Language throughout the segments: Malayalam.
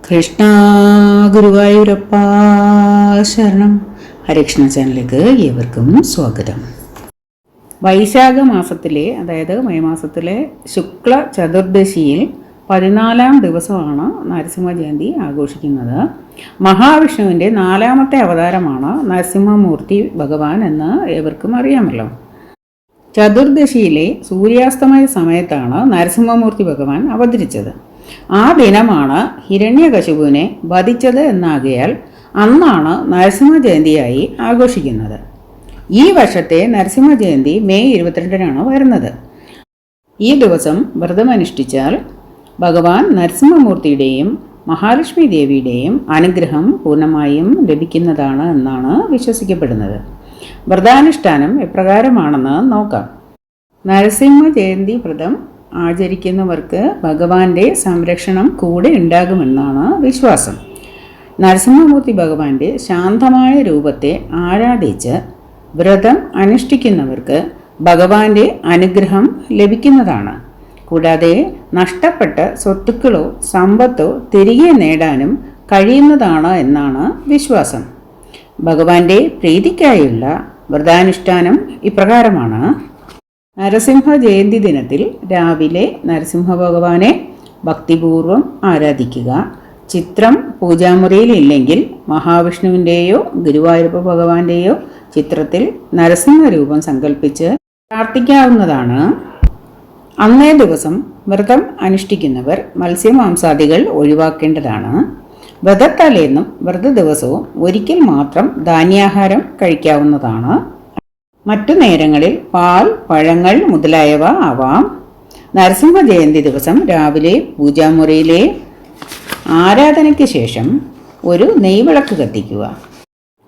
കൃഷ്ണ ഗുരുവായൂരപ്പ ശരണം. ഹരികൃഷ്ണ ചാനലിലേക്ക് ഏവർക്കും സ്വാഗതം. വൈശാഖ മാസത്തിലെ, അതായത് മെയ് മാസത്തിലെ ശുക്ല ചതുർദശിയിൽ 14-ാം ദിവസമാണ് നരസിംഹ ജയന്തി ആഘോഷിക്കുന്നത്. മഹാവിഷ്ണുവിൻ്റെ 4ാമത്തെ അവതാരമാണ് നരസിംഹമൂർത്തി ഭഗവാൻ എന്ന് ഏവർക്കും അറിയാമല്ലോ. ചതുർദശിയിലെ സൂര്യാസ്തമയ സമയത്താണ് നരസിംഹമൂർത്തി ഭഗവാൻ അവതരിച്ചത്. ആ ദിനമാണ് ഹിരണ്യകശിപുവിനെ വധിച്ചത് എന്നാകയാൽ അന്നാണ് നരസിംഹ ജയന്തിയായി ആഘോഷിക്കുന്നത്. ഈ വർഷത്തെ നരസിംഹ ജയന്തി മെയ് 22-നാണ് വരുന്നത്. ഈ ദിവസം വ്രതമനുഷ്ഠിച്ചാൽ ഭഗവാൻ നരസിംഹമൂർത്തിയുടെയും മഹാലക്ഷ്മി ദേവിയുടെയും അനുഗ്രഹം പൂർണ്ണമായും ലഭിക്കുന്നതാണ് എന്നാണ് വിശ്വസിക്കപ്പെടുന്നത്. വ്രതാനുഷ്ഠാനം എപ്രകാരമാണെന്ന് നോക്കാം. നരസിംഹ ജയന്തി വ്രതം ആചരിക്കുന്നവർക്ക് ഭഗവാന്റെ സംരക്ഷണം കൂടെ ഉണ്ടാകുമെന്നാണ് വിശ്വാസം. നരസിംഹമൂർത്തി ഭഗവാന്റെ ശാന്തമായ രൂപത്തെ ആരാധിച്ച് വ്രതം അനുഷ്ഠിക്കുന്നവർക്ക് ഭഗവാന്റെ അനുഗ്രഹം ലഭിക്കുന്നതാണ്. കൂടാതെ നഷ്ടപ്പെട്ട സ്വത്തുക്കളോ സമ്പത്തോ തിരികെ നേടാനും കഴിയുന്നതാണ് എന്നാണ് വിശ്വാസം. ഭഗവാന്റെ പ്രീതിക്കായുള്ള വ്രതാനുഷ്ഠാനം ഇപ്രകാരമാണ്. നരസിംഹ ജയന്തി ദിനത്തിൽ രാവിലെ നരസിംഹ ഭഗവാനെ ഭക്തിപൂർവം ആരാധിക്കുക. ചിത്രം പൂജാമുറിയിൽ ഇല്ലെങ്കിൽ മഹാവിഷ്ണുവിൻ്റെയോ ഗുരുവായൂരപ്പ ഭഗവാന്റെയോ ചിത്രത്തിൽ നരസിംഹ രൂപം സങ്കല്പിച്ച് പ്രാർത്ഥിക്കാവുന്നതാണ്. അന്നേ ദിവസം വ്രതം അനുഷ്ഠിക്കുന്നവർ മത്സ്യമാംസാദികൾ ഒഴിവാക്കേണ്ടതാണ്. വ്രതത്തലേന്നും വ്രത ദിവസവും ഒരിക്കൽ മാത്രം ധാന്യാഹാരം കഴിക്കാവുന്നതാണ്. മറ്റു നേരങ്ങളിൽ പാൽ, പഴങ്ങൾ മുതലായവ ആവാം. നരസിംഹ ജയന്തി ദിവസം രാവിലെ പൂജാമുറിയിലെ ആരാധനയ്ക്ക് ശേഷം ഒരു നെയ്വിളക്ക് കത്തിക്കുക.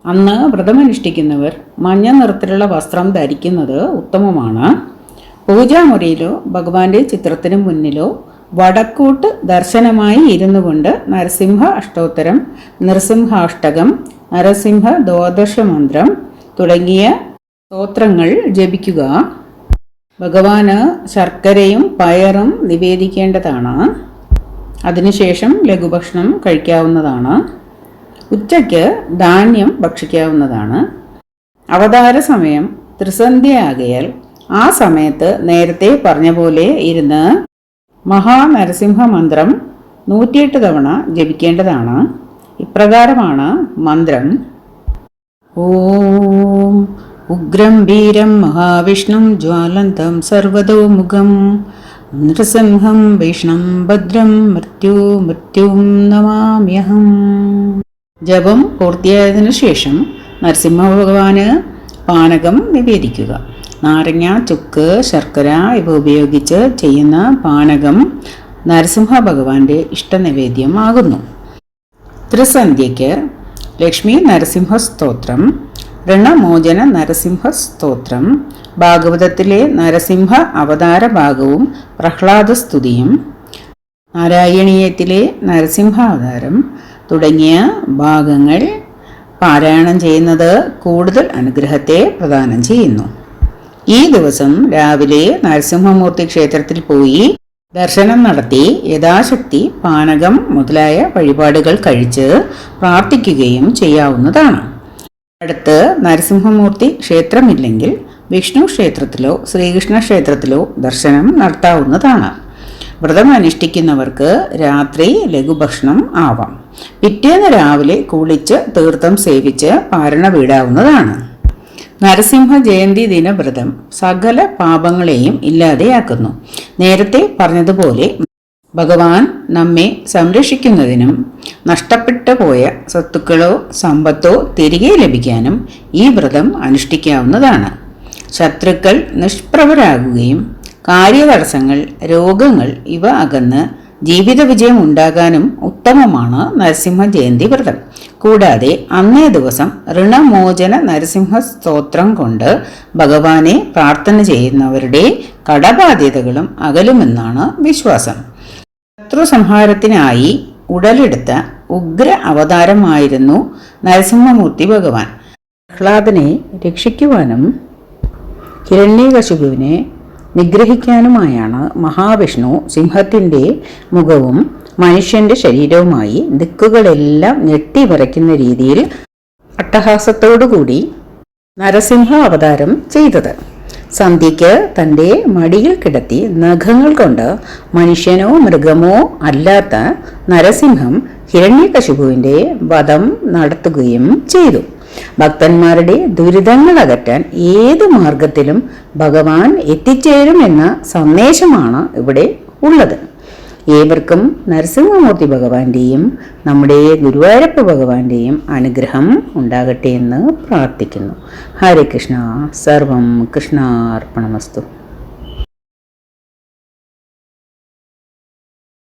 അന്ന് വ്രതമനുഷ്ഠിക്കുന്നവർ മഞ്ഞ നിറത്തിലുള്ള വസ്ത്രം ധരിക്കുന്നത് ഉത്തമമാണ്. പൂജാമുറിയിലോ ഭഗവാന്റെ ചിത്രത്തിന് മുന്നിലോ വടക്കൂട്ട് ദർശനമായി ഇരുന്നു കൊണ്ട് നരസിംഹ അഷ്ടോത്തരം, നരസിംഹാഷ്ടകം, നരസിംഹ ദ്വാദശമന്ത്രം തുടങ്ങിയ സ്തോത്രങ്ങൾ ജപിക്കുക. ഭഗവാന് ശർക്കരയും പയറും നിവേദിക്കേണ്ടതാണ്. അതിനുശേഷം ലഘുഭക്ഷണം കഴിക്കാവുന്നതാണ്. ഉച്ചയ്ക്ക് ധാന്യം ഭക്ഷിക്കാവുന്നതാണ്. അവതാര സമയം ത്രിസന്ധ്യയാകയാൽ ആ സമയത്ത് നേരത്തെ പറഞ്ഞ പോലെ ഇരുന്ന് മഹാനരസിംഹ മന്ത്രം 108 തവണ ജപിക്കേണ്ടതാണ്. ഇപ്രകാരമാണ് മന്ത്രം. ഓം ഉഗ്രം വീരം മഹാവിഷ്ണും ജ്വാലന്തം സർവതോമുഖം നൃസിംഹം ഭീഷണം ഭദ്രം മൃത്യും നമാമ്യഹം. ജപം പൂർത്തിയായതിനു ശേഷം നരസിംഹ ഭഗവാന് പാനകം നിവേദിക്കുക. നാരങ്ങ, ചുക്ക്, ശർക്കര ഇവ ഉപയോഗിച്ച് ചെയ്യുന്ന പാനകം നരസിംഹ ഭഗവാന്റെ ഇഷ്ടനിവേദ്യമാകുന്നു. ത്രിസന്ധ്യയ്ക്ക് ലക്ഷ്മി നരസിംഹ സ്തോത്രം, ഋണമോചന നരസിംഹ സ്തോത്രം, ഭാഗവതത്തിലെ നരസിംഹ അവതാര ഭാഗവും പ്രഹ്ലാദസ്തുതിയും, നാരായണീയത്തിലെ നരസിംഹ അവതാരം തുടങ്ങിയ ഭാഗങ്ങൾ പാരായണം ചെയ്യുന്നത് കൂടുതൽ അനുഗ്രഹത്തെ പ്രദാനം ചെയ്യുന്നു. ഈ ദിവസം രാവിലെ നരസിംഹമൂർത്തി ക്ഷേത്രത്തിൽ പോയി ദർശനം നടത്തി യഥാശക്തി പാനകം മുതലായ വഴിപാടുകൾ കഴിച്ച് പ്രാർത്ഥിക്കുകയും ചെയ്യാവുന്നതാണ്. അടുത്ത് നരസിംഹമൂർത്തി ക്ഷേത്രമില്ലെങ്കിൽ വിഷ്ണു ക്ഷേത്രത്തിലോ ശ്രീകൃഷ്ണ ക്ഷേത്രത്തിലോ ദർശനം നടത്താവുന്നതാണ്. വ്രതം അനുഷ്ഠിക്കുന്നവർക്ക് രാത്രി ലഘുഭക്ഷണം ആവാം. പിറ്റേന്ന് രാവിലെ കുളിച്ച് തീർത്ഥം സേവിച്ച് പാരണ വീടാവുന്നതാണ്. നരസിംഹ ജയന്തി ദിനവ്രതം സകല പാപങ്ങളെയും ഇല്ലാതെയാക്കുന്നു. നേരത്തെ പറഞ്ഞതുപോലെ ഭഗവാൻ നമ്മെ സംരക്ഷിക്കുന്നതിനും നഷ്ടപ്പെട്ടു പോയ സ്വത്തുക്കളോ സമ്പത്തോ തിരികെ ലഭിക്കാനും ഈ വ്രതം അനുഷ്ഠിക്കാവുന്നതാണ്. ശത്രുക്കൾ നിഷ്പ്രഭരാകുകയും കാര്യതടസ്സങ്ങൾ, രോഗങ്ങൾ ഇവ അകന്ന് ജീവിത വിജയം ഉണ്ടാകാനും ഉത്തമമാണ് നരസിംഹ ജയന്തി വ്രതം. കൂടാതെ അന്നേ ദിവസം ഋണമോചന നരസിംഹ സ്തോത്രം കൊണ്ട് ഭഗവാനെ പ്രാർത്ഥന ചെയ്യുന്നവരുടെ കടബാധ്യതകളും അകലുമെന്നാണ് വിശ്വാസം. ശത്രു സംഹാരത്തിനായി ഉടലെടുത്ത ഉഗ്ര അവതാരമായിരുന്നു നരസിംഹമൂർത്തി ഭഗവാൻ. പ്രഹ്ലാദനെ രക്ഷിക്കുവാനും ഹിരണ്യകശിപുവിനെ നിഗ്രഹിക്കാനുമായാണ് മഹാവിഷ്ണു സിംഹത്തിൻ്റെ മുഖവും മനുഷ്യന്റെ ശരീരവുമായി ദിക്കുകളെല്ലാം ഞെട്ടിവിറയ്ക്കുന്ന രീതിയിൽ അട്ടഹാസത്തോടുകൂടി നരസിംഹ അവതാരം ചെയ്തത്. സന്ധ്യയ്ക്ക് തൻ്റെ മടിയിൽ കിടത്തി നഖങ്ങൾ കൊണ്ട് മനുഷ്യനോ മൃഗമോ അല്ലാത്ത നരസിംഹം ഹിരണ്യകശിപുവിൻ്റെ വധം നടത്തുകയും ചെയ്തു. ഭക്തന്മാരുടെ ദുരിതങ്ങൾ അകറ്റാൻ ഏത് മാർഗത്തിലും ഭഗവാൻ എത്തിച്ചേരുമെന്ന സന്ദേശമാണ് ഇവിടെ ഉള്ളത്. ഏവർക്കും നരസിംഹമൂർത്തി ഭഗവാന്റെയും നമ്മുടെ ഗുരുവായൂരപ്പ ഭഗവാന്റെയും അനുഗ്രഹം ഉണ്ടാകട്ടെ എന്ന് പ്രാർത്ഥിക്കുന്നു. ഹരേ കൃഷ്ണ. സർവം കൃഷ്ണാർപ്പണമസ്തു.